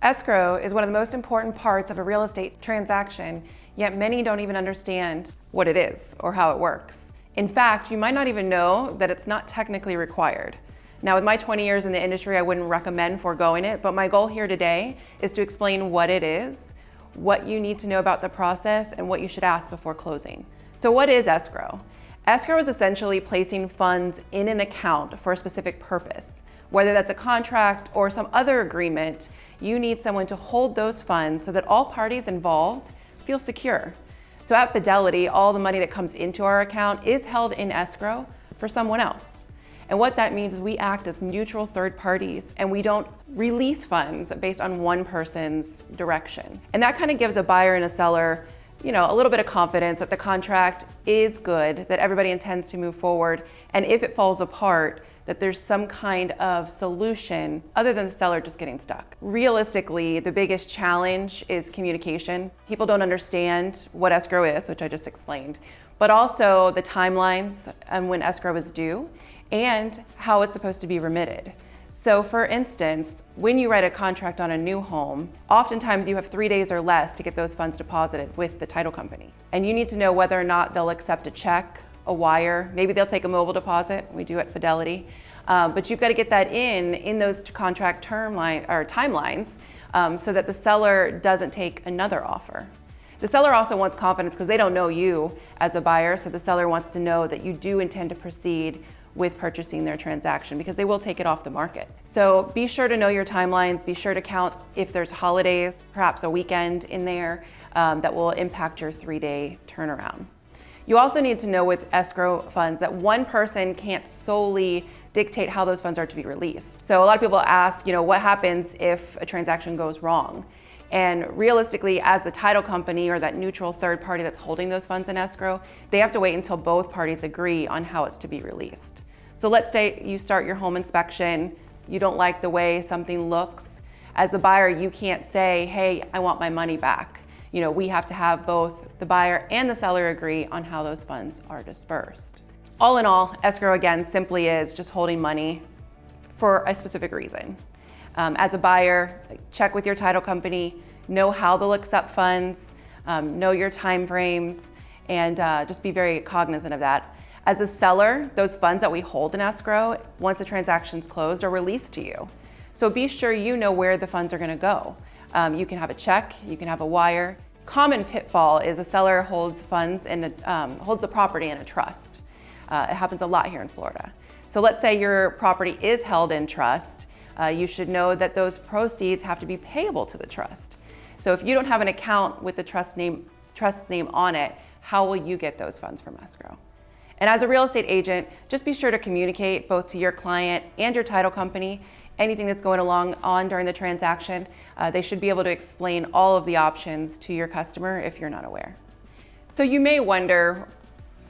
Escrow is one of the most important parts of a real estate transaction, yet many don't even understand what it is or how it works. In fact, you might not even know that it's not technically required. Now, with my 20 years in the industry, I wouldn't recommend foregoing it, but my goal here today is to explain what it is, what you need to know about the process, and what you should ask before closing. So what is escrow? Escrow is essentially placing funds in an account for a specific purpose. Whether that's a contract or some other agreement, you need someone to hold those funds so that all parties involved feel secure. So at Fidelity, all the money that comes into our account is held in escrow for someone else. And what that means is we act as neutral third parties and we don't release funds based on one person's direction. And that kind of gives a buyer and a seller, a little bit of confidence that the contract is good, that everybody intends to move forward, and if it falls apart, that there's some kind of solution other than the seller just getting stuck. Realistically, the biggest challenge is communication. People don't understand what escrow is, which I just explained, but also the timelines and when escrow is due and how it's supposed to be remitted. So for instance, when you write a contract on a new home, oftentimes you have 3 days or less to get those funds deposited with the title company. And you need to know whether or not they'll accept a check, a wire, maybe they'll take a mobile deposit, we do at Fidelity. But you've got to get that in those contract timelines so that the seller doesn't take another offer. The seller also wants confidence because they don't know you as a buyer, so the seller wants to know that you do intend to proceed with purchasing their transaction because they will take it off the market. So be sure to know your timelines, be sure to count if there's holidays, perhaps a weekend in there that will impact your 3-day turnaround. You also need to know with escrow funds that one person can't solely dictate how those funds are to be released. So a lot of people ask, what happens if a transaction goes wrong? And realistically, as the title company or that neutral third party that's holding those funds in escrow, they have to wait until both parties agree on how it's to be released. So let's say you start your home inspection, you don't like the way something looks. As the buyer, you can't say, hey, I want my money back. We have to have both the buyer and the seller agree on how those funds are dispersed. All in all, escrow again simply is just holding money for a specific reason. As a buyer, check with your title company, know how they'll accept funds, know your time frames, and just be very cognizant of that. As a seller, those funds that we hold in escrow, once the transaction's closed, are released to you. So be sure you know where the funds are going to go. You can have a check, you can have a wire. Common pitfall is a seller holds funds holds the property in a trust. It happens a lot here in Florida. So let's say your property is held in trust. You should know that those proceeds have to be payable to the trust. So if you don't have an account with the trust name on it, how will you get those funds from escrow? And as a real estate agent, just be sure to communicate both to your client and your title company anything that's going on during the transaction. They should be able to explain all of the options to your customer if you're not aware. So you may wonder,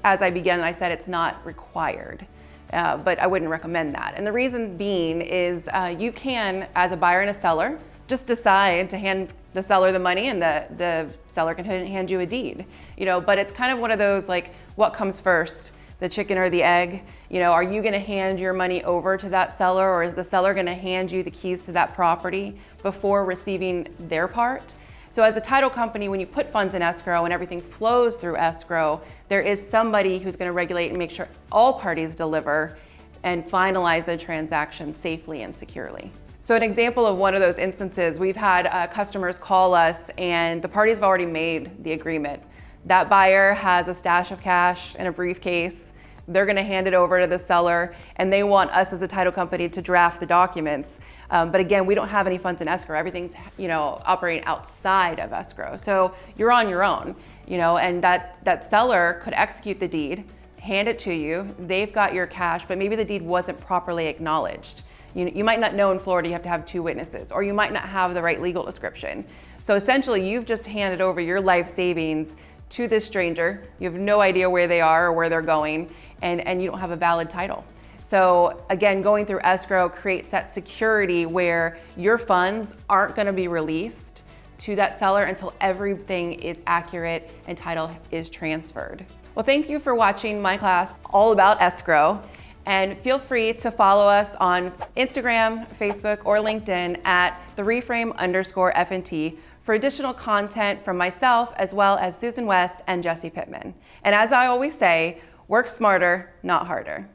as I began, I said it's not required. But I wouldn't recommend that. And the reason being is you can, as a buyer and a seller, just decide to hand the seller the money and the seller can hand you a deed. But it's kind of one of those what comes first, the chicken or the egg? Are you gonna hand your money over to that seller, or is the seller gonna hand you the keys to that property before receiving their part? So as a title company, when you put funds in escrow and everything flows through escrow, there is somebody who's going to regulate and make sure all parties deliver and finalize the transaction safely and securely. So an example of one of those instances, we've had customers call us and the parties have already made the agreement. That buyer has a stash of cash in a briefcase. They're going to hand it over to the seller and they want us as a title company to draft the documents. But again, we don't have any funds in escrow. Everything's, operating outside of escrow. So you're on your own, and that seller could execute the deed, hand it to you. They've got your cash, but maybe the deed wasn't properly acknowledged. You might not know in Florida you have to have 2 witnesses, or you might not have the right legal description. So essentially you've just handed over your life savings to this stranger. You have no idea where they are or where they're going, and you don't have a valid title. So again, going through escrow creates that security where your funds aren't going to be released to that seller until everything is accurate and title is transferred. Well, thank you for watching my class all about escrow. And feel free to follow us on Instagram, Facebook, or LinkedIn at @reframe_FNT for additional content from myself, as well as Susan West and Jesse Pittman. And as I always say, work smarter, not harder.